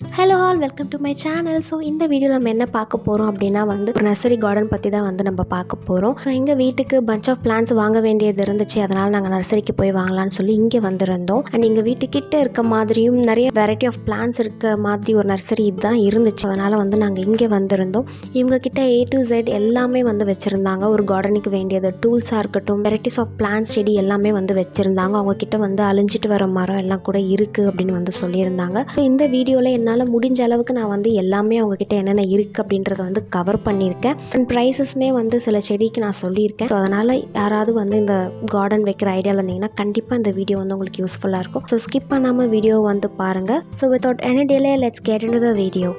Hello all welcome to my channel. So இந்த வீடியோவில் நம்ம என்ன பார்க்க போகிறோம் அப்படின்னா ஒரு நர்சரி கார்டன் பற்றி தான் நம்ம பார்க்க போகிறோம். ஸோ எங்கள் வீட்டுக்கு பஞ்ச் ஆஃப் பிளான்ஸ் வாங்க வேண்டியது இருந்துச்சு. அதனால் நாங்கள் நர்சரிக்கு போய் வாங்கலாம்னு சொல்லி இங்கே வந்திருந்தோம். அண்ட் எங்கள் வீட்டுக்கிட்ட இருக்க மாதிரியும் நிறைய வெரைட்டி ஆஃப் பிளான்ஸ் இருக்க மாதிரி ஒரு நர்சரி இதுதான் இருந்துச்சு. அதனால் நாங்கள் இங்கே வந்திருந்தோம். இவங்கக்கிட்ட A to Z எல்லாமே வச்சுருந்தாங்க. ஒரு கார்டனுக்கு வேண்டியது டூல்ஸாக இருக்கட்டும், வெரைட்டிஸ் ஆஃப் பிளான்ஸ் செடி எல்லாமே வச்சுருந்தாங்க. அவங்கக்கிட்ட அழிஞ்சிட்டு வர மரம் எல்லாம் கூட இருக்குது அப்படின்னு சொல்லியிருந்தாங்க. ஸோ இந்த வீடியோவில் என்னால் முடிஞ்ச அளவுக்கு நான் எல்லாமே அவங்கக்கிட்ட என்னென்ன இருக்குது அப்படின்றத கவர் பண்ணியிருக்கேன். அண்ட் ப்ரைஸஸ்மே சில செடிக்கு நான் சொல்லியிருக்கேன். ஸோ அதனால் யாராவது இந்த கார்டன் வைக்கிற ஐடியாவில் இருந்தீங்கன்னா கண்டிப்பாக இந்த வீடியோ உங்களுக்கு யூஸ்ஃபுல்லாக இருக்கும். ஸோ ஸ்கிப் பண்ணாமல் வீடியோ பாருங்கள். So without any delay let's get into the video.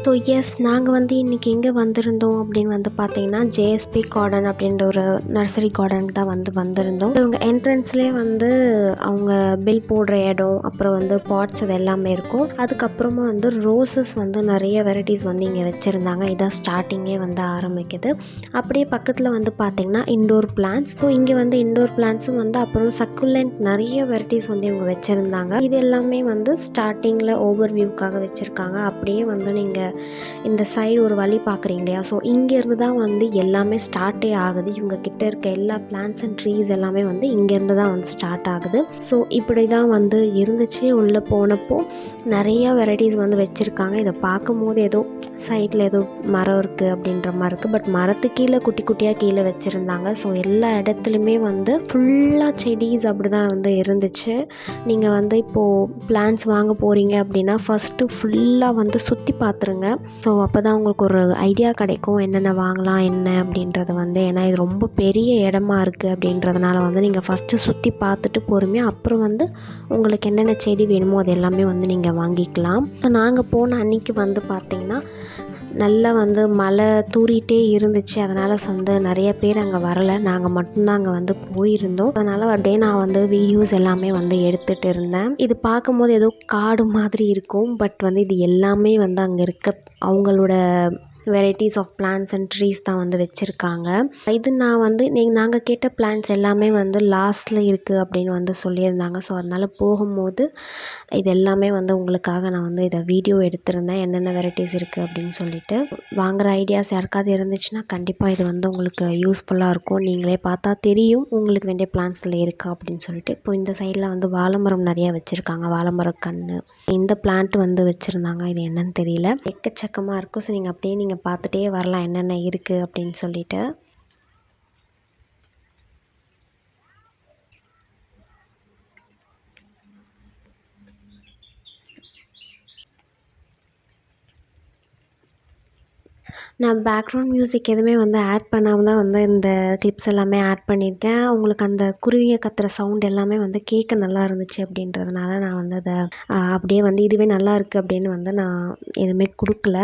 So yes, நாங்கள் இன்றைக்கி எங்கே வந்திருந்தோம் அப்படின்னு பார்த்தீங்கன்னா JSP கார்டன் அப்படின்ற ஒரு நர்சரி கார்டனுக்கு தான் வந்திருந்தோம். இவங்க என்ட்ரன்ஸ்லேயே அவங்க பில் போடுற இடம், அப்புறம் பாட்ஸ் அது எல்லாமே இருக்கும். அதுக்கப்புறமா ரோசஸ் நிறைய வெரைட்டிஸ் இங்கே வச்சுருந்தாங்க. இதான் ஸ்டார்டிங்கே ஆரம்பிக்குது. அப்படியே பக்கத்தில் பார்த்தீங்கன்னா இண்டோர் பிளான்ஸ். ஸோ இங்கே இண்டோர் பிளான்ஸும் அப்புறம் சக்குலண்ட் நிறைய வெரைட்டிஸ் இவங்க வச்சுருந்தாங்க. இது எல்லாமே ஸ்டார்டிங்கில் ஓவர் வியூக்காக வச்சுருக்காங்க. அப்படியே நீங்கள் இந்த சைடு ஒரு வழி பார்க்குறீங்க இல்லையா? ஸோ இங்கேருந்து தான் எல்லாமே ஸ்டார்ட்டே ஆகுது. இவங்க கிட்ட இருக்க எல்லா பிளான்ஸ் அண்ட் ட்ரீஸ் எல்லாமே இங்கேருந்து தான் ஸ்டார்ட் ஆகுது. ஸோ இப்படி தான் இருந்துச்சு. உள்ளே போனப்போ நிறையா வெரைட்டிஸ் வச்சுருக்காங்க. இதை பார்க்கும்போது ஏதோ சைடில் ஏதோ மரம் இருக்குது அப்படின்ற மாதிரி இருக்குது. பட் மரத்துக்கு கீழே குட்டி குட்டியாக கீழே வச்சுருந்தாங்க. ஸோ எல்லா இடத்துலையுமே ஃபுல்லாக செடிஸ் அப்படி தான் இருந்துச்சு. நீங்கள் இப்போது பிளான்ஸ் வாங்க போகிறீங்க அப்படின்னா ஃபஸ்ட்டு ஃபுல்லாக சுற்றி பார்த்துருங்க. ஸோ அப்போ தான் உங்களுக்கு ஒரு ஐடியா கிடைக்கும் என்னென்ன வாங்கலாம் என்ன அப்படின்றது. ஏன்னா இது ரொம்ப பெரிய இடமா இருக்குது அப்படின்றதுனால நீங்கள் ஃபஸ்ட்டு சுற்றி பார்த்துட்டு பொறுமையாக அப்புறம் உங்களுக்கு என்னென்ன செடி வேணுமோ அது எல்லாமே நீங்கள் வாங்கிக்கலாம். ஸோ நாங்கள் போன அன்றைக்கி பார்த்திங்கன்னா நல்லா மழை தூறிட்டே இருந்துச்சு. அதனால் நிறைய பேர் அங்கே வரலை. நாங்கள் மட்டும்தான் அங்கே போயிருந்தோம். அதனால் அப்படியே நான் வீடியோஸ் எல்லாமே எடுத்துகிட்டு இருந்தேன். இது பார்க்கும்போது ஏதோ காடு மாதிரி இருக்கும். பட் இது எல்லாமே அங்கே இருக்க அவங்களோட varieties of plants and trees தான் வச்சுருக்காங்க. இது நான் நாங்கள் கேட்ட பிளான்ஸ் எல்லாமே லாஸ்ட்டில் இருக்குது அப்படின்னு சொல்லியிருந்தாங்க. ஸோ அதனால் போகும்போது இது எல்லாமே உங்களுக்காக நான் இதை வீடியோ எடுத்திருந்தேன். என்னென்ன வெரைட்டிஸ் இருக்குது அப்படின்னு சொல்லிட்டு. வாங்குகிற ஐடியாஸ் யாருக்காவது இருந்துச்சுன்னா கண்டிப்பாக இது உங்களுக்கு யூஸ்ஃபுல்லாக இருக்கும். நீங்களே பார்த்தா தெரியும் உங்களுக்கு வேண்டிய பிளான்ஸில் இருக்கா அப்படின்னு சொல்லிட்டு. இப்போ இந்த சைடில் வாழை மரம் நிறையா வச்சுருக்காங்க. வாழை மரம் கன்று இந்த பிளான்ட் வச்சுருந்தாங்க. இது என்னன்னு தெரியல, எக்கச்சக்கமாக இருக்கும். ஸோ நீங்கள் அப்படியே பார்த்துட்டே வரலாம் என்னென்ன இருக்குது அப்படின்னு சொல்லிட்டு. நான் பேக்ரவுண்ட் மியூசிக் எதுவுமே ஆட் பண்ணாமல் தான் இந்த கிளிப்ஸ் எல்லாமே ஆட் பண்ணியிருக்கேன். உங்களுக்கு அந்த குருவிங்க கத்துற சவுண்ட் எல்லாமே கேட்க நல்லா இருந்துச்சு அப்படின்றதுனால நான் அதை அப்படியே இதுவே நல்லா இருக்குது அப்படின்னு நான் எதுவுமே கொடுக்கல.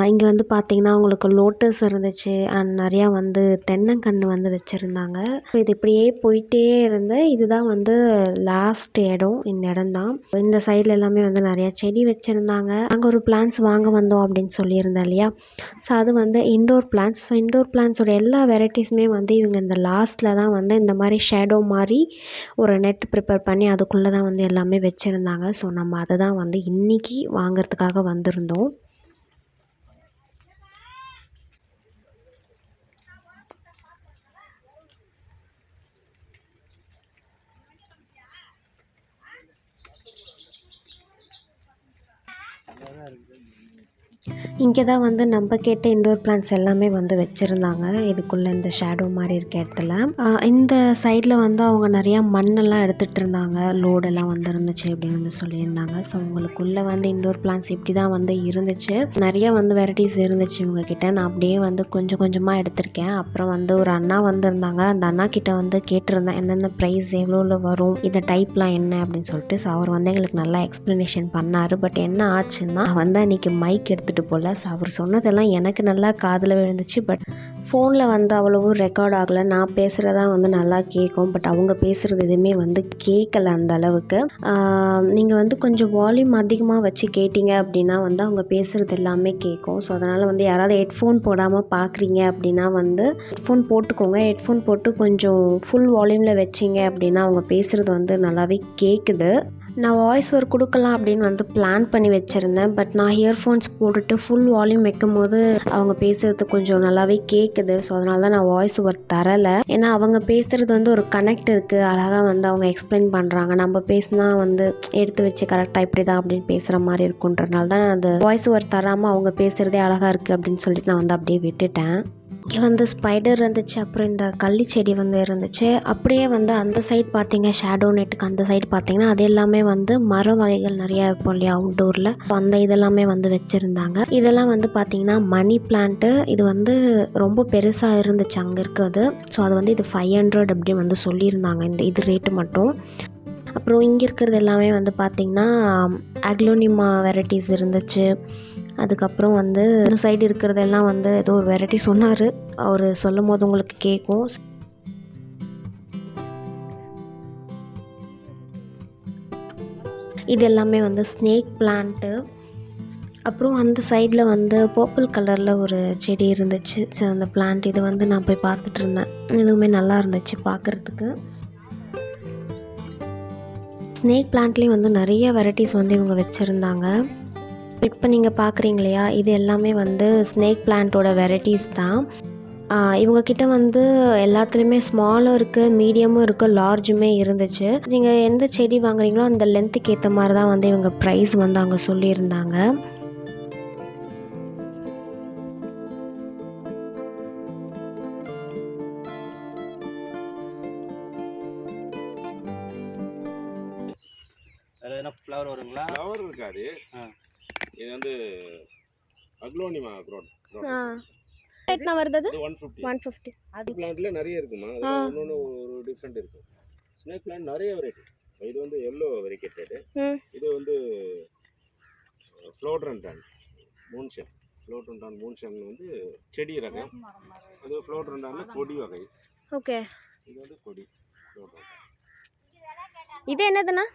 இங்கே பார்த்தீங்கன்னா உங்களுக்கு லோட்டஸ் இருந்துச்சு. அண்ட் நிறையா தென்னங்கன்று வச்சுருந்தாங்க. ஸோ இது இப்படியே போயிட்டே இருந்தேன். இதுதான் லாஸ்ட் இடம். இந்த இடம் தான். இந்த சைடில் எல்லாமே நிறையா செடி வச்சுருந்தாங்க. அங்கே ஒரு பிளான்ஸ் வாங்க வந்தோம் அப்படின்னு சொல்லியிருந்தேன் இல்லையா? ஸோ அது இண்டோர் பிளான்ஸ். ஸோ இண்டோர் பிளான்ஸோட எல்லா வெரைட்டிஸுமே இவங்க இந்த லாஸ்ட்டில் தான் இந்த மாதிரி ஷேடோ மாதிரி ஒரு நெட் ப்ரிப்பேர் பண்ணி அதுக்குள்ளே தான் எல்லாமே வச்சுருந்தாங்க. ஸோ நம்ம அதை தான் இன்றைக்கி வாங்கிறதுக்காக வந்திருந்தோம். இங்கே தான் நம்ம கேட்ட இண்டோர் பிளான்ஸ் எல்லாமே வச்சுருந்தாங்க. இதுக்குள்ளே இந்த ஷேடோ மாதிரி இருக்க இடத்துல இந்த சைடில் அவங்க நிறையா மண்ணெல்லாம் எடுத்துகிட்டு இருந்தாங்க. லோடெல்லாம் இருந்துச்சு அப்படின்னு சொல்லியிருந்தாங்க. ஸோ உங்களுக்குள்ளே இண்டோர் பிளான்ஸ் இப்படி தான் இருந்துச்சு. நிறையா வெரைட்டிஸ் இருந்துச்சு இவங்கக்கிட்ட. நான் அப்படியே கொஞ்சம் கொஞ்சமாக எடுத்திருக்கேன். அப்புறம் ஒரு அண்ணா வந்திருந்தாங்க. அந்த அண்ணா கிட்ட கேட்டிருந்தேன் எந்தெந்த ப்ரைஸ் எவ்வளோ வரும், இந்த டைப்லாம் என்ன அப்படின்னு சொல்லிட்டு. ஸோ அவர் எங்களுக்கு நல்லா எக்ஸ்ப்ளனேஷன் பண்ணார். பட் என்ன ஆச்சுன்னா அன்றைக்கி மைக் எடுத்துகிட்டு போல். ஸோ அவர் சொன்னதெல்லாம் எனக்கு நல்லா காதில் விழுந்துச்சு. பட் ஃபோனில் அவ்வளவும் ரெக்கார்ட் ஆகலை. நான் பேசுகிறதா நல்லா கேட்கும். பட் அவங்க பேசுகிறது எதுவுமே கேட்கல அந்த அளவுக்கு. நீங்கள் கொஞ்சம் வால்யூம் அதிகமாக வச்சு கேட்டிங்க அப்படின்னா அவங்க பேசுகிறது எல்லாமே கேட்கும். ஸோ அதனால் யாராவது ஹெட்ஃபோன் போடாமல் பார்க்குறீங்க அப்படின்னா ஹெட்ஃபோன் போட்டுக்கோங்க. ஹெட்ஃபோன் போட்டு கொஞ்சம் ஃபுல் வால்யூமில் வச்சிங்க அப்படின்னா அவங்க பேசுகிறது நல்லாவே கேட்குது. நான் வாய்ஸ் ஒர்க் கொடுக்கலாம் அப்படின்னு வந்து பிளான் பண்ணி வச்சுருந்தேன். பட் நான் இயர்ஃபோன்ஸ் போட்டுட்டு ஃபுல் வால்யூம் வைக்கும்போது அவங்க பேசுகிறது கொஞ்சம் நல்லாவே கேட்குது. ஸோ அதனால தான் நான் வாய்ஸ் ஒர்க் தரலை. ஏன்னா அவங்க பேசுகிறது வந்து ஒரு கனெக்ட் இருக்குது, அழகாக வந்து அவங்க எக்ஸ்பிளைன் பண்ணுறாங்க. நம்ம பேசினா வந்து எடுத்து வச்சு கரெக்டாக இப்படி தான் அப்படின்னு பேசுகிற மாதிரி இருக்குன்றனால தான் நான் அந்த வாய்ஸ் ஒர்க் தராமல் அவங்க பேசுகிறதே அழகாக இருக்குது அப்படின்னு சொல்லிட்டு நான் வந்து அப்படியே விட்டுட்டேன். இங்கே வந்து ஸ்பைடர் இருந்துச்சு, அப்புறம் இந்த கள்ளி செடி வந்து இருந்துச்சு. அப்படியே வந்து அந்த சைடு பார்த்தீங்க, ஷேடோ நெட்டுக்கு அந்த சைடு பார்த்தீங்கன்னா அது எல்லாமே வந்து மர வகைகள் நிறையா வைப்போம் இல்லையா அவுட்டோரில், அந்த இதெல்லாமே வந்து வச்சுருந்தாங்க. இதெல்லாம் வந்து பார்த்திங்கன்னா மணி பிளான்ட்டு. இது வந்து ரொம்ப பெருசாக இருந்துச்சு அங்கே இருக்கிறது. ஸோ அது வந்து இது 500 அப்படின்னு வந்து சொல்லியிருந்தாங்க, இது ரேட்டு மட்டும். அப்புறம் இங்கே இருக்கிறது எல்லாமே வந்து பார்த்திங்கன்னா அக்லோனிமா வெரைட்டிஸ் இருந்துச்சு. அதுக்கப்புறம் வந்து இந்த சைடு இருக்கிறதெல்லாம் வந்து ஏதோ ஒரு வெரைட்டி சொன்னார், அவர் சொல்லும் போது உங்களுக்கு கேட்கும். இது எல்லாமே வந்து ஸ்னேக் பிளான்ட்டு. அப்புறம் அந்த சைடில் வந்து பர்பிள் கலரில் ஒரு செடி இருந்துச்சு. ஸோ அந்த பிளான்ட் இது வந்து நான் போய் பார்த்துட்டு இருந்தேன். இதுவுமே நல்லா இருந்துச்சு பார்க்குறதுக்கு. ஸ்னேக் பிளான்ட்லேயும் வந்து நிறைய வெரைட்டிஸ் வந்து இவங்க வச்சுருந்தாங்க. இப்போ நீங்கள் பார்க்குறீங்க இல்லையா, இது எல்லாமே வந்து ஸ்னேக் பிளான்ட்டோட வெரைட்டிஸ் தான். இவங்கக்கிட்ட வந்து எல்லாத்துலேயுமே ஸ்மாலும் இருக்குது, மீடியமும் இருக்குது, லார்ஜுமே இருந்துச்சு. நீங்கள் எந்த செடி வாங்குறீங்களோ அந்த லென்த்துக்கு ஏற்ற மாதிரி தான் வந்து இவங்க ப்ரைஸ் வந்து அங்கே சொல்லியிருந்தாங்க. ஃப்ளவர் வருங்களா? ஃப்ளவர் இருக்காது. இது வந்து அக்லோனிமா க்ரோட். ரேட்னா வருது அது 150. அது பிளான்ட்ல நிறைய இருக்குமா, அது ஒவ்வொரு ஒரு டிஃபரெண்ட் இருக்கும். ஸ்னேக் பிளான்ட் நிறைய வெரைட்டி. இது வந்து எல்லோ வெரிகேட்டட். இது வந்து ஃப்ளோட்ரண்டான் மூன்ஷன். ஃப்ளோட்ரண்டான் மூன்ஷன் வந்து செடி ரகம். அது ஃப்ளோட்ரண்டான்ல கொடி வகை. ஓகே, இது வந்து கொடி ஃப்ளோட்ரண்டான். இது என்னதுன்னா?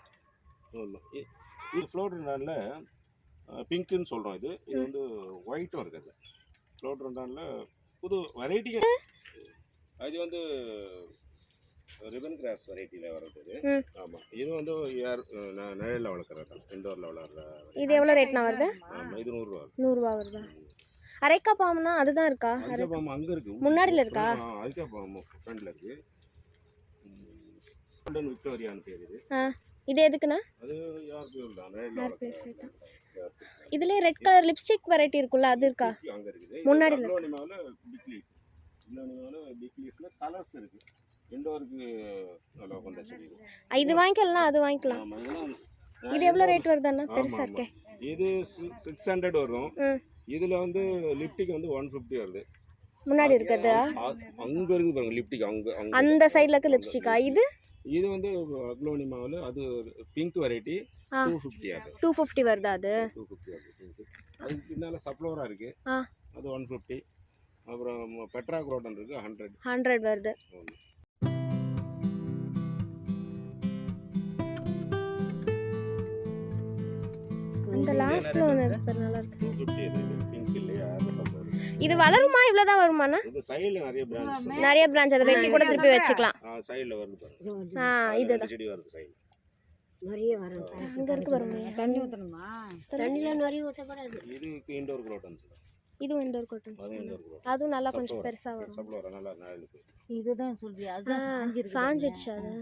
ஆமாம், இது ஃப்ளோட்ரண்டான்ல பிங்க்குன்னு சொல்கிறோம். இது வந்து ஒயிட்டும் இருக்குது. ஃப்ளோட்ரண்டான்ல புது வெரைட்டி. அது வந்து ரிபன் கிராஸ் வெரைட்டியில் வர்றது. ஆமாம், இது வந்து நிழலில் வளர்க்குறது, இண்டோரில் வளர்கிற. இது எவ்வளோ ரேட்னா வருது? ஆமாம், இது 100 ரூபா. 100 ரூபா வருதா? அரைக்கா பாம்புனா அதுதான் இருக்கா? அரைக்கா பாம்பு அங்கே இருக்குது, முன்னாடியில் இருக்கா? அரைக்கா பாம்பு ஃப்ரெண்டில் இருக்குது. விக்டோரியான்னு பேர் இது. இது எதுக்குண்ணா? அது யார் பேர் தான், நிழலில் வளர்க்குறது. இதுலேயே ரெட் கலர் லிப்ஸ்டிக் வெரைட்டி இருக்குல்ல, அது இருக்கா? அங்கே இருக்குது. முன்னாடி அக்லோனிமாவில் பிக் லீஃப்ல கலர்ஸ் இருக்குது. இண்டோருக்கு நல்லா கொண்ட செடி. இது வாங்கிக்கலாம், அது வாங்கிக்கலாம். இது எவ்வளோ ரேட் வருதுண்ணா? பெருசாக இருக்கே. இது 600 வரும். இதில் வந்து லிப்டிக் வந்து 150 வருது. முன்னாடி இருக்குது அங்கே இருக்குது பாருங்க லிப்டிக், அங்கே அந்த சைடில் இருக்க லிப்ஸ்டிக்கா? இது வந்து அக்லோனிமாவில் அது பிங்க் வெரைட்டி 250 ஆகுது. 250 வருதா? அது 250 ஆகுது. அதுக்கு பின்னால் சப்ளோரா இருக்குது, அது 150. அப்புறம் பெட்ரா குரோட்டன் இருக்குது, 100 வருது. அந்த லாஸ்ட்ல ஒன்னு இருக்கு, நல்லா இருக்கு. 250 இது பிங்க் இல்லையா? இது வளருமா? இவ்வளவுதான் வருமானா? இது சைடுல நிறைய பிரான்ச் அதை வெட்டி கூட திருப்பி வச்சுக்கலாம். சைடுல வருது பாருங்க. இதுதான் செடி வருது சைடுல. நிறைய வரும். அங்க இருக்கு பாருங்க. தண்ணி ஊத்தணுமா? தண்ணில நிறைய ஊத்தப்படாது. இது இண்டோர் குரோட்டன்ஸ். இது இண்டோர் குரோட்டன்ஸ். அதுவும் நல்லா கொஞ்சம் பெருசா வரும். சப்ளோரா நல்லா இருக்கு. இதுதான் சொல்றியா? அதுதான் சாஞ்சிடுச்சு அது.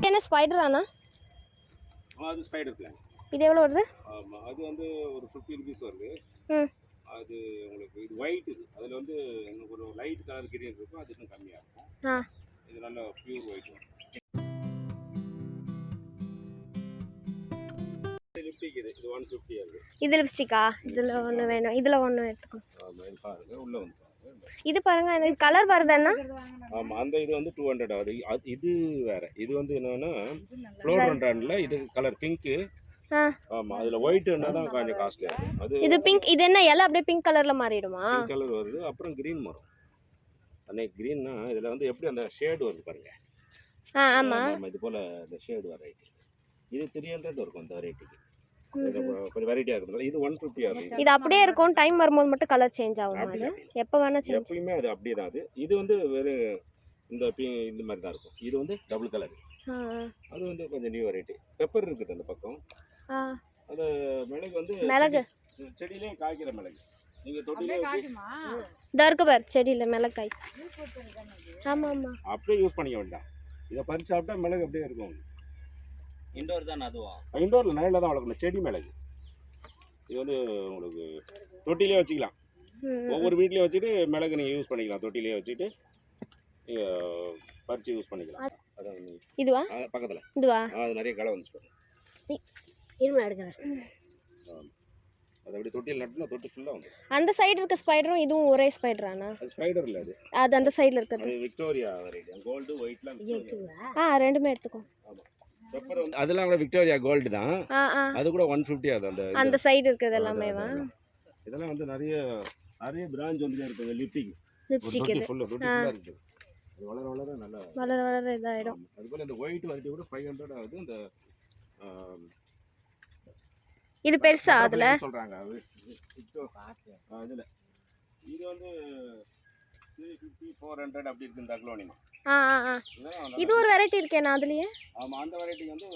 என்ன ஸ்பைடரானா? அது ஸ்பைடர் பிளான்ட். இது எவ்வளவு வருது? ஆமா, அது வந்து ஒரு 50 ரூபீஸ் வருது. அது உங்களுக்கு இது ஒயிட். இது அதில் வந்து உங்களுக்கு ஒரு லைட் கலர் கிரீன் இருக்கும், அது இன்னும் கம்மியாக இருக்கும். இது நல்ல பியூர் ஒயிட். லிப்ஸ்டிக் இது 150 வருது. இது லிப்ஸ்டிக்கா? இதில் ஒன்று வேணும், இதில் ஒன்று எடுத்துக்கோ. ஆமாம், இது பாருங்க, உள்ளே வந்து இது பாருங்க, இந்த கலர் வருதுன்னா? ஆமாம், அந்த இது வந்து 200 ஆகுது. இது வேற. இது வந்து என்னன்னா ஃப்ளோரண்டான்ல இது கலர் பிங்க்கு. ஆமாம், அதில் ஒயிட்னா தான் கொஞ்சம் காஸ்ட்லியாக இருக்கும். அது இது பிங்க். இது என்ன இலை அப்படியே பிங்க் கலரில் மாறிடுமா? பிங்க் கலர் வருது, அப்புறம் க்ரீன் வரும். அன்னைக்கு க்ரீன்னா இதில் வந்து எப்படி அந்த ஷேடு வருது பாருங்க. ஆமாம், இது போல் இந்த ஷேடு வர இது 300 இருக்கும் இந்த வெரைட்டிக்கு. கொஞ்சம் வெரைட்டியாக இருக்கிறதுனால இது 150 ஆகுது. இது அப்படியே இருக்கும், டைம் வரும்போது மட்டும் கலர் சேஞ்ச் ஆகும். அது எப்போ வேணால் சேஞ்ச். எப்பயுமே அது அப்படியே தான். இது வந்து வெறும் இந்த மாதிரி தான் இருக்கும். இது வந்து டபுள் கலர். அது வந்து கொஞ்சம் நியூ வெரைட்டி. பெப்பர் இருக்குது அந்த பக்கம். அது மிளகு வந்து மிளகு செடியிலே காய்க்கிற மிளகு. நீங்கள் தொட்டிலே இதா இருக்கு பாரு செடியில் மிளகாய். ஆமாம் ஆமாம், அப்படியே யூஸ் பண்ணிக்க வேண்டாம். இதை பறித்து சாப்பிட்டா மிளகு அப்படியே இருக்கும். இண்டோர் தான் அதுவா? இண்டோரில் நிழலில் தான் வளர்க்கணும். செடி மிளகு இது வந்து உங்களுக்கு தொட்டிலே வச்சுக்கலாம். ஒவ்வொரு வீட்லேயும் வச்சுட்டு மிளகு நீங்கள் யூஸ் பண்ணிக்கலாம். தொட்டிலே வச்சுட்டு நீங்கள் பறித்து யூஸ் பண்ணிக்கலாம். அதான் இதுவா பக்கத்தில் இதுவா அது நிறைய களை வந்துச்சு. இருமா எடுக்கிறேன். அது அப்படி தொட்டியில் நட்டுனா தொட்டி ஃபுல்லாக வந்து. அந்த சைடு இருக்க ஸ்பைடரும் இதுவும் ஒரே ஸ்பைடரானா? அது ஸ்பைடர் இல்லை, அது அந்த சைடில் இருக்கிறது. அது விக்டோரியா வெரைட்டி. கோல்டு ஒயிட்லாம் ரெண்டுமே எடுத்துக்கோ. ஆமாம், பெப்பர் வந்து அதெல்லாம் கூட விக்டோரியா கோல்டு தான். அது கூட 150 ஆகுது. அந்த சைடு இருக்கிறது எல்லாமேவா? இதெல்லாம் வந்து நிறைய பிரான்ச் வந்து இருக்குது. லிப்ஸ்டிக் இது ஃபுல்லாக தொட்டி ஃபுல்லாக இருக்குது. அது வளர வளர நல்லா வளர இதாயிடும். அதுபோல் இந்த ஒயிட் வெரைட்டி கூட 500 ஆகுது. இந்த இது பெருசா அதுல சொல்றாங்க. இதுல இது வந்து 350 400 அப்படி இருக்கு இந்த அக்லோனிமா. இது ஒரு வெரைட்டி இருக்கேனா அதுலயே? ஆமா, அந்த வெரைட்டி வந்து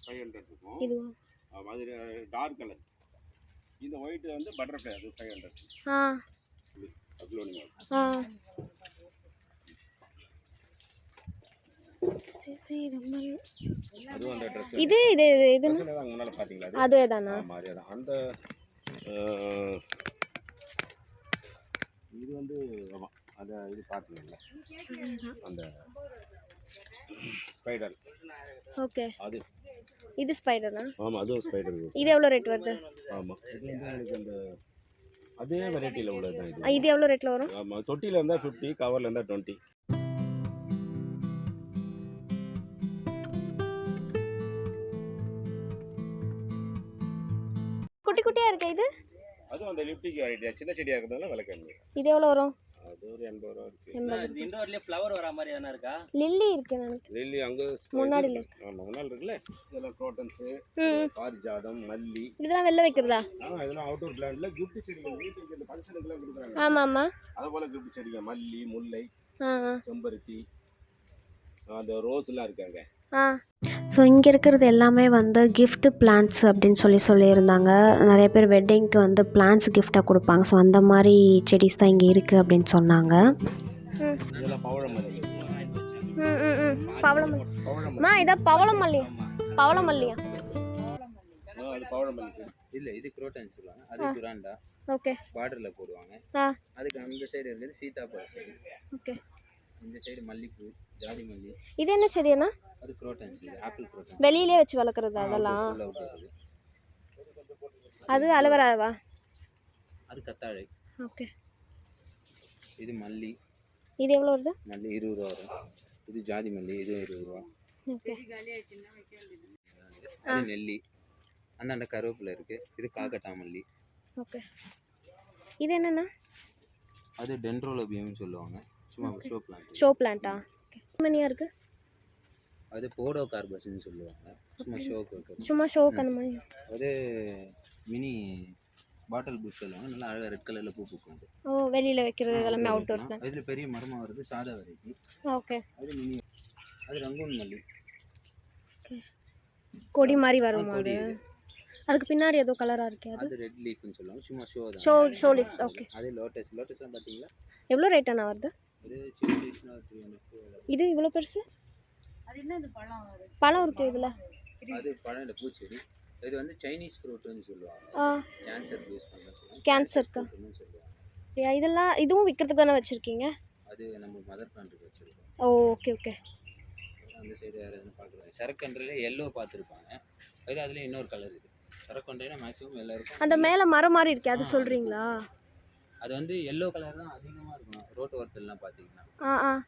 500 இருக்கும். இதுவா? ஆமா, அது டார்க் கலர். இந்த ஒயிட் வந்து பட்டர்ஃப்ளை, அது 500. அக்லோனிமா. அது அந்த Dress இது முன்னால பாத்தீங்களா? அதுவே தானா? ஆமா, அதேதான். அந்த இது வந்து ஆமா, அத இது பாத்தீங்களா? அந்த ஸ்பைடர். ஓகே, அது இது ஸ்பைடரா? ஆமா, அது ஸ்பைடர். இது எவ்வளவு ரேட் வருது? ஆமா, இது வந்து உங்களுக்கு அந்த அதே வெரைட்டில உள்ளது தான் இது. இது எவ்வளவு ரேட்ல வரும்? ஆமா, தொட்டில இருந்தா 50, கவர்ல இருந்தா 20. குட்டி குட்டியா இருக்கு இது. அது அந்த லிப்டிக் வெரைட்டி சின்ன செடியா இருக்கிறதால விலை கம்மி. இது எவ்வளவு வரும்? அது ஒரு 80 ரூபாய் இருக்கு. இந்த இண்டோர்லயே ஃப்ளவர் வர மாதிரி எதனா இருக்கா? லில்லி இருக்கு எனக்கு. லில்லி அங்க முன்னாடி இருக்கு. ஆமா, முன்னாடி இருக்குல. இதெல்லாம் குரோட்டன்ஸ், பாரிஜாதம், மல்லி. இதெல்லாம் வெளில வைக்கிறதா? இதெல்லாம் அவுட்டோர் பிளான்ட்ல கிஃப்ட் செடிகள் வீட்டுக்கு இந்த ஃபங்க்ஷனுக்குலாம் கொடுக்குறாங்க. ஆமா ஆமா, அத போல கிஃப்ட் செடிங்க மல்லி, முல்லை, செம்பருத்தி, அந்த ரோஸ்லாம் இருக்காங்க. ஸோ இங்கே இருக்கிறது எல்லாமே வந்து கிஃப்ட் பிளான்ஸ் அப்படின்னு சொல்லியிருந்தாங்க. நிறைய பேர் வெட்டிங்க்கு வந்து பிளான்ஸ் கிஃப்டாக கொடுப்பாங்க. ஸோ அந்த மாதிரி செடிஸ் தான் இங்கே இருக்குது அப்படின்னு சொன்னாங்க. இதெல்லாம் பவளமல்லி. பவளமல்லி இதான் பவளமல்லி. பவளமல்லியா? அது பவளமல்லி செடி. இல்ல, இது குரோட்டன்ஸ் சொல்லுவாங்க. அது குராண்டா. ஓகே, பார்டர்ல போடுவாங்க. அதுக்கு அந்த சைடு இருக்குது சீதாப்பழம் செடி. ஓகே, இந்த சைடு மல்லிப்பூ, ஜாதி மல்லி. இது என்ன செடினா? அது குரோட்டன்ஸ், இது ஆப்பிள் குரோட்டன்ஸ். வெளியிலே வச்சு வளர்க்குறது அதெல்லாம்? அது அலோவேராவா? அது கத்தாழை. ஓகே, இது மல்லி. இது எவ்வளோ வருது? மல்லி 20 ரூபா வரும். இது ஜாதி மல்லி, இது 20 ரூபா. ஓகே, அது நெல்லி. அந்த கருவேப்பிலை இருக்கு. இது காக்கட்டா மல்லி. ஓகே, இது என்னன்னா? அது டென்ட்ரோலோபியம்னு சொல்லுவாங்க. சும்மா ஷோ பிளான்ட். ஷோ பிளான்ட்டா? மணியா இருக்கு. அது போடோ கார்பஸ்ன்னு சொல்லுவாங்க. சும்மா ஷோக்கு இருக்கு. சும்மா ஷோக்கு அந்த மாதிரி. அது மினி பாட்டில் புஷ் சொல்லுவாங்க. நல்லா அழகாக ரெட் கலரில் பூ பூக்கும். ஓ, வெளியில் வைக்கிறது எல்லாமே அவுட்டோர் பிளான்ட். அதில் பெரிய மரமாக வருது சாதா வெரைட்டி. ஓகே, அது மினி. அது ரங்கூன் மல்லி. கொடி மாதிரி வருமா அது? அதுக்கு பின்னாடி ஏதோ கலராக இருக்கே அது? அது ரெட் லீஃப்னு சொல்லுவாங்க. சும்மா ஷோ தான். Show leaf. ஓகே, அது லோட்டஸ்லாம் பார்த்தீங்களா? எவ்வளோ ரேட்டானா வருது? அது சின்ன சைஸ்னா 300. இது இவ்வளோ பெருசு? அது என்ன இது பழம்? பழம் இருக்கு இதில்? அது பழம் இல்லை, பூச்செடி. இது வந்து சைனீஸ் ஃப்ரூட்னு சொல்லுவாங்க. கேன்சர் யூஸ் பண்ண சொல்லுவாங்க. கேன்சர்க்கா சொல்லுவாங்க. இதெல்லாம் இதுவும் விற்கிறதுக்கு தானே வச்சுருக்கீங்க? அது நம்ம மதர் பிளான்ட்டுக்கு வச்சுருக்கோம். Okay okay. அந்த சைடு வேறு எதுவும் பார்க்குறாங்க. சரக்கன்றில் எல்லோ பார்த்துருப்பாங்க. அது அதில் இன்னொரு கலர் இருக்குது. சரக்கன்றினா மேக்ஸிமம் எல்லாருக்கும். அந்த மேலே மரம் மாதிரி இருக்கே, அது சொல்கிறீங்களா? அது வந்து எல்லோ கலர் தான் அதிகமாக இருக்கும் ரோட்டு ஓரத்துலலாம் பார்த்தீங்கன்னா.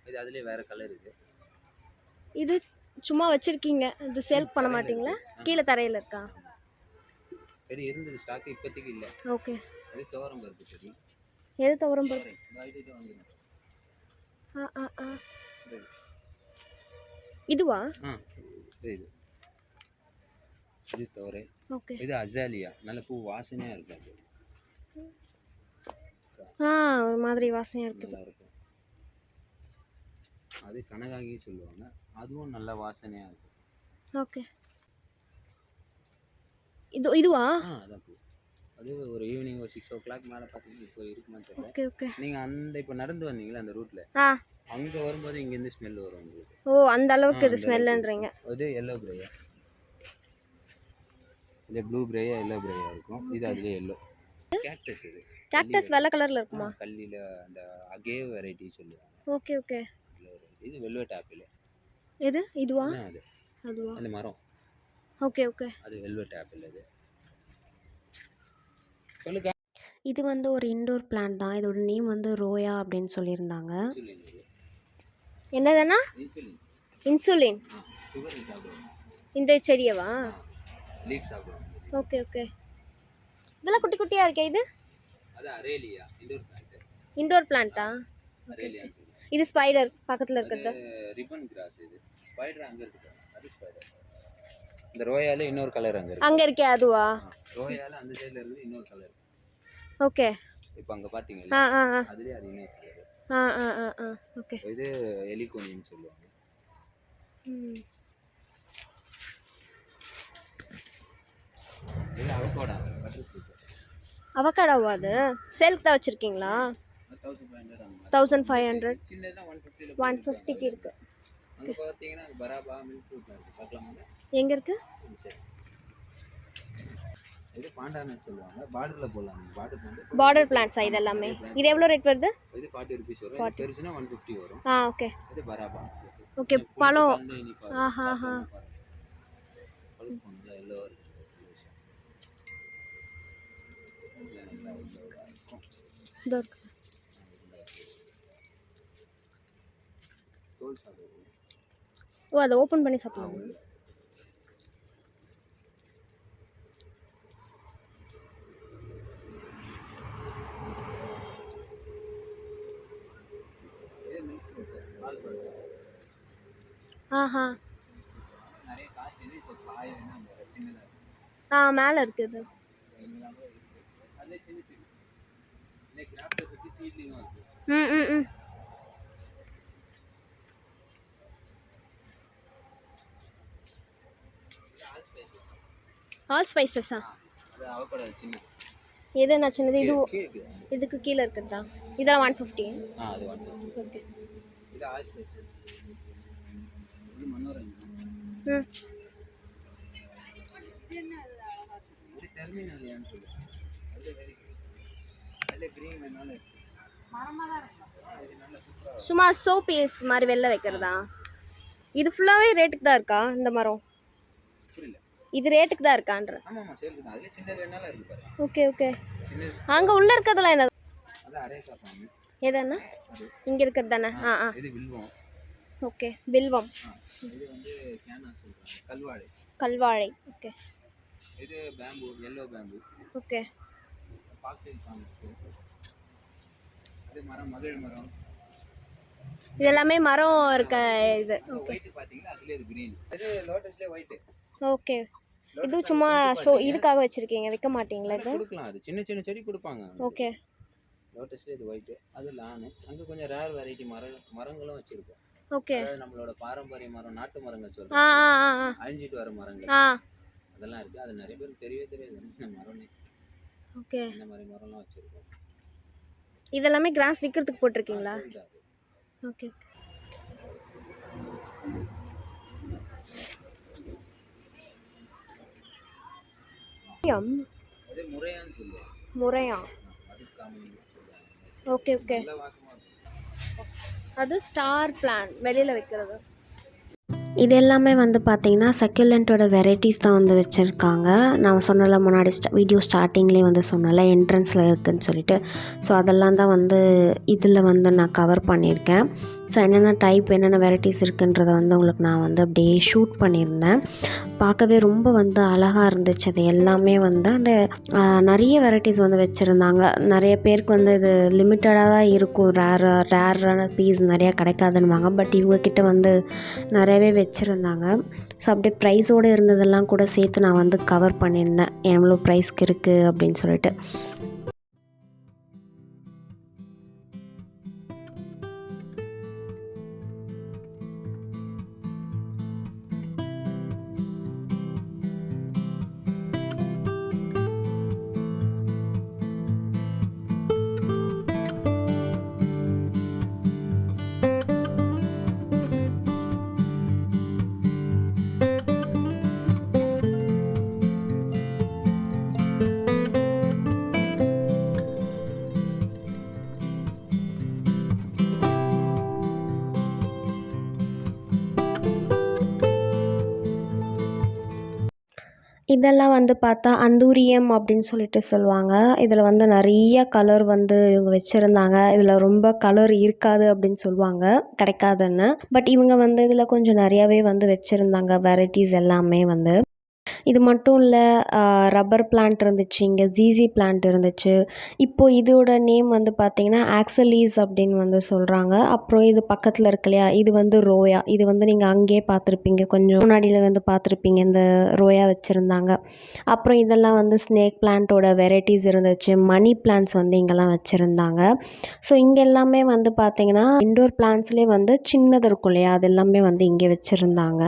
இது அதுலேயே வேறு கலர் இருக்குது. இது சும்மா வச்சுருக்கீங்க, இது சேல் பண்ண மாட்டீங்களா? கீழே தரையில் இருக்கா? சரி, இருந்தது ஸ்டாக், இப்போதைக்கு இல்லை. ஓகே, அது துவரம் பருப்பு சரி. எது துவரம் பருப்பு? இதுவா? இது இது தோரை. ஓகே. இது அசாலியா, நல்ல பூ வாசனையாக இருக்கும். அது ஒரு மாதிரி வாசனையாக இருக்குது. நல்லா இருக்கும். அது கனகாகி சொல்லுவாங்க, அதுவும் நல்ல வாசனையாக இருக்கும். ஓகே. இதுவா? அதான் பூ. அது ஒரு ஈவினிங் ஒரு 6 o'clock மேலே பார்த்தீங்கன்னா இப்போ இருக்குமான்னு தெரியல. Okay okay. நீங்கள் இப்போ நடந்து வந்தீங்களா அந்த ரூட்டில், அங்கே வரும்போது இங்கேருந்து ஸ்மெல் வரும் உங்களுக்கு. அந்த அளவுக்கு இது ஸ்மெல்லுன்றீங்க. அது எல்லோ பிரேயா, இல்லை ப்ளூ பிரேயா எல்லோ பிரேயா இருக்கும். இது அதுலேயே எல்லோ. கேக்டஸ். இது கேக்டஸ் வெள்ளை கலரில் இருக்குமா? கல்லியில் அந்த அகேவ் வெரைட்டி சொல்லுவாங்க. Okay okay. இது வெல்வெட் ஆப்பிள். இதுவா? அதுவா அந்த மரம். Okay okay. அது வெல்வெட் ஆப்பிள். அது சொல்லுங்க. இது வந்து ஒரு இன்டோர் பிளான்ட் தான். இதோட நேம் வந்து ரோயா அப்படின்னு சொல்லியிருந்தாங்க. என்னதுன்னா? இன்சுலின். இந்த செடியவா? Okay okay. இதெல்லாம் குட்டி குட்டியாக இருக்கே. அது அரேலியா, இன்டோர் பிளான்ட். இன்டோர் பிளான்ட்டா? அரேலியா. இது ஸ்பைடர் பக்கத்தில் இருக்கிறது. Ribbon cross. இது ஸ்பைடர் அங்கே இருக்கு. அது ஸ்பைடர். இந்த ரோயால இன்னொரு கலர் அங்கே இருக்கு. அங்கே இருக்கே அதுவா? ரோயால அந்த சைடுல இருக்கு இன்னொரு கலர். ஓகே. இப்போ அங்கே பார்த்தீங்களா, அதுலேயே அது இன்னொரு கலர். ஓகே. இது எலிகோனின்னு சொல்லுவாங்க. இது அவகோடா, பட்டர் ஃப்ரூட். அவகாடோவா? அது சேல்க்கு தான் வச்சுருக்கீங்களா? 1500. சின்னதுனா 150. 150க்கு இருக்கு. அங்கே பார்த்தீங்கன்னா பராபா மில்க் ஃப்ரூட் இருக்கு. பார்க்கலாமா? எங்கே இருக்கு? இது பாண்டான்னு சொல்லுவாங்க. பார்டரில் போடலாம். பார்டர் வந்து பார்டர் பிளான்ட்ஸா இது எல்லாமே? இது எவ்வளோ ரேட் வருது? இது 40 rupees வரும். பெருசுனா 150 வரும். ஓகே. இது பராபா. ஓகே. பழம். ஆஹா. எல்லோ இருக்கு. அதை ஓப்பன் பண்ணி சாப்பிடலாம். நிறைய காய்ச்சி இப்போ காய் சின்னதாக மேலே இருக்குது. அதில் சின்ன சின்ன இல்லை கிராஃப்டை பற்றி சீட்லிங்கும் இருக்குது. ஆல் ஸ்பைசஸா? அது அவகோடா சின்ன. எதுனா சின்னது? இதுக்கு கீழே இருக்குதா? இதெல்லாம் 150. அது 150. ஓகே. இது ஆல் ஸ்பைசஸ். இது மனோரஞ்சன். இது டெர்மினலியான்னு சொல்லுவாங்க. அது வெரி குட். அதில் க்ரீன் வேணாலும் இருக்குது. மரமாக தான் இருக்கும். இது நல்ல சூப்பராக. சும்மா ஷோ பீஸ் மாதிரி வெளில வைக்கிறதா? இது ஃபுல்லாகவே ரேட்டுக்கு தான் இருக்கா இந்த மரம்? புரியல. இது ரேட்டுக்கு தான் இருக்கான்ற? ஆமாம் சேலுக்கு தான். அதில் சின்னது வேணாலும் இருக்குது பாரு. Okay okay. சின்னது. அங்கே உள்ளே இருக்கிறதெல்லாம் என்ன? அது அரேக்கா பாம்பு. எதுன்னா? இங்கே இருக்கிறது தானே? இது வில்வம். ஓகே. வில்வம். இது வந்து கேனா சொல்கிறாங்க. கல்வாழை. கல்வாழை. ஓகே. இது பேம்பு, எல்லோ பேம்பு. ஓகே. பாக்ஸைல் பாம்பு. அது மரம், மகிழ் மரம். இது எல்லாமே மரம் இருக்க இது. ஓகே. ஒயிட் பார்த்தீங்களா, அதுலேயே இது க்ரீன். இது லோட்டஸ்லேயே ஒயிட்டு. ஓகே. இது சும்மா ஷோ இதுக்காக வச்சுருக்கீங்க, விற்க மாட்டீங்களா இது? கொடுக்கலாம். அது சின்ன சின்ன செடி கொடுப்பாங்க. ஓகே. லோட்டஸ்லேயே இது ஒயிட்டு. அது லானு. அங்கே கொஞ்சம் ரேர் வெரைட்டி மரங்களும் வச்சுருக்கோம். ஓகே. அதாவது நம்மளோட பாரம்பரிய மரம், நாட்டு மரங்கள் சொல்லுவாங்க. அழிஞ்சிட்டு வர மரங்கள் அதெல்லாம் இருக்குது. அது நிறைய பேருக்கு தெரியவே தெரியாது மரம்னே. ஓகே. இந்த மாதிரி மரம்லாம் வச்சுருக்கோம். இதெல்லாமே கிராஸ் விற்கிறதுக்கு போட்டிருக்கீங்களா? ஓகே. அது முறையான்னு சொல்லுவாங்க. முறையா? அது காமன் சொல்லுவாங்க. Okay okay. அது ஸ்டார் பிளான் வெளியில் வைக்கிறது. இது எல்லாமே வந்து பார்த்திங்கன்னா சக்யூலண்ட்டோட வெரைட்டிஸ் தான் வந்து வச்சுருக்காங்க. நான் சொன்னல முன்னாடி வீடியோ ஸ்டார்டிங்லேயே வந்து சொன்னல என்ட்ரன்ஸில் இருக்குதுன்னு சொல்லிட்டு. ஸோ அதெல்லாம் தான் வந்து இதில் வந்து நான் கவர் பண்ணியிருக்கேன். ஸோ என்னென்ன டைப் என்னென்ன வெரைட்டிஸ் இருக்குன்றதை வந்து உங்களுக்கு நான் வந்து அப்படியே ஷூட் பண்ணியிருந்தேன். பார்க்கவே ரொம்ப வந்து அழகாக இருந்துச்சு. அது எல்லாமே வந்து அந்த நிறைய வெரைட்டிஸ் வந்து வச்சுருந்தாங்க. நிறைய பேருக்கு வந்து இது லிமிட்டடாக தான் இருக்கும், ரேரான பீஸ் நிறையா கிடைக்காதுன்னுவாங்க. பட் இவங்கக்கிட்ட வந்து நிறையவே வச்சுருந்தாங்க. ஸோ அப்படியே ப்ரைஸோடு இருந்ததெல்லாம் கூட சேர்த்து நான் வந்து கவர் பண்ணியிருந்தேன், எவ்வளோ ப்ரைஸ்க்கு இருக்குது அப்படின்னு சொல்லிட்டு. இதெல்லாம் வந்து பார்த்தா அந்தூரியம் அப்படின்னு சொல்லிட்டு சொல்லுவாங்க. இதில் வந்து நிறைய கலர் வந்து இவங்க வச்சுருந்தாங்க. இதில் ரொம்ப கலர் இருக்காது அப்படின்னு சொல்லுவாங்க, கிடைக்காதுன்னு. பட் இவங்க வந்து இதில் கொஞ்சம் நிறையாவே வந்து வச்சுருந்தாங்க வெரைட்டிஸ் எல்லாமே வந்து. இது மட்டும் இல்லை, ரப்பர் பிளான்ட் இருந்துச்சு, இங்கே ஜீசி பிளான்ட் இருந்துச்சு. இப்போது இதோட நேம் வந்து பார்த்திங்கன்னா ஆக்சலீஸ் அப்படின்னு வந்து சொல்கிறாங்க. அப்புறம் இது பக்கத்தில் இருக்கு இல்லையா, இது வந்து ரோயா. இது வந்து நீங்கள் அங்கேயே பார்த்துருப்பீங்க, கொஞ்சம் முன்னாடியில் வந்து பார்த்துருப்பீங்க, இந்த ரோயா வச்சுருந்தாங்க. அப்புறம் இதெல்லாம் வந்து ஸ்னேக் பிளான்ட்டோட வெரைட்டிஸ் இருந்துச்சு. மணி பிளான்ட்ஸ் வந்து இங்கெல்லாம் வச்சுருந்தாங்க. ஸோ இங்கே எல்லாமே வந்து பார்த்திங்கன்னா இன்டோர் பிளான்ட்ஸ்லேயே வந்து சின்னது இருக்கும் இல்லையா, அது எல்லாமே வந்து இங்கே வச்சுருந்தாங்க.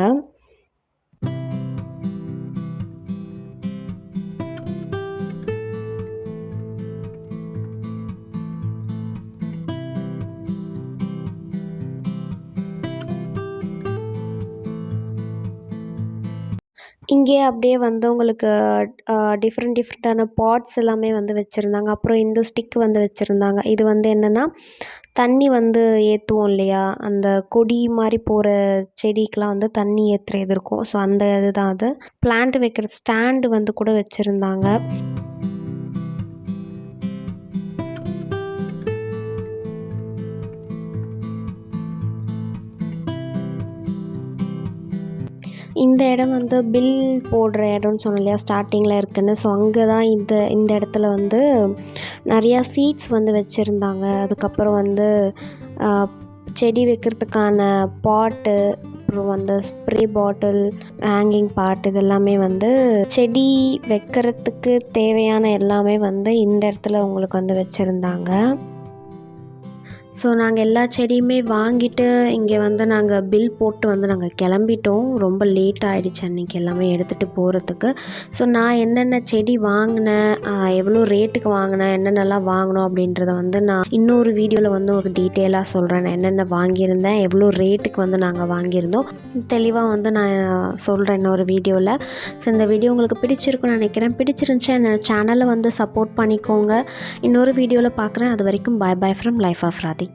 இங்கே அப்படியே வந்து உங்களுக்கு டிஃப்ரெண்ட்டான பாட்ஸ் எல்லாமே வந்து வச்சுருந்தாங்க. அப்புறம் இந்த ஸ்டிக் வந்து வச்சுருந்தாங்க. இது வந்து என்னென்னா, தண்ணி வந்து ஏற்றுவோம் இல்லையா, அந்த கொடி மாதிரி போகிற செடிக்கெலாம் வந்து தண்ணி ஏற்றுற இது இருக்கும். ஸோ அந்த இதுதான் அது. பிளான்ட் வைக்கிற ஸ்டாண்டு வந்து கூட வச்சுருந்தாங்க. இந்த இடம் வந்து பில் போடுற இடம்னு சொன்னேன் இல்லையா, ஸ்டார்டிங்கில் இருக்குன்னு. ஸோ அங்கே தான் இந்த இடத்துல வந்து நிறையா சீட்ஸ் வந்து வச்சுருந்தாங்க. அதுக்கப்புறம் வந்து செடி வைக்கிறதுக்கான பாட்டு, அப்புறம் வந்து ஸ்ப்ரே பாட்டில், ஹேங்கிங் பாட், இதெல்லாமே வந்து செடி வைக்கிறதுக்கு தேவையான எல்லாமே வந்து இந்த இடத்துல உங்களுக்கு வந்து வச்சுருந்தாங்க. ஸோ நாங்கள் எல்லா செடியுமே வாங்கிட்டு இங்கே வந்து நாங்கள் பில் போட்டு வந்து நாங்கள் கிளம்பிட்டோம். ரொம்ப லேட் ஆகிடுச்சு அன்றைக்கி எல்லாமே எடுத்துகிட்டு போகிறதுக்கு. ஸோ நான் என்னென்ன செடி வாங்கினேன், எவ்வளோ ரேட்டுக்கு வாங்கினேன், என்னென்னலாம் வாங்கினோம் அப்படின்றத வந்து நான் இன்னொரு வீடியோவில் வந்து உங்களுக்கு டீட்டெயிலாக சொல்கிறேன். நான் என்னென்ன வாங்கியிருந்தேன், எவ்வளோ ரேட்டுக்கு வந்து நாங்கள் வாங்கியிருந்தோம், தெளிவாக வந்து நான் சொல்கிறேன் இன்னொரு வீடியோவில். ஸோ இந்த வீடியோ உங்களுக்கு பிடிச்சிருக்குன்னு நினைக்கிறேன். பிடிச்சிருந்துச்சு என்னோடய சேனலை வந்து சப்போர்ட் பண்ணிக்கோங்க. இன்னொரு வீடியோவில் பார்க்குறேன். அது வரைக்கும் பாய் bye from life of Rathi.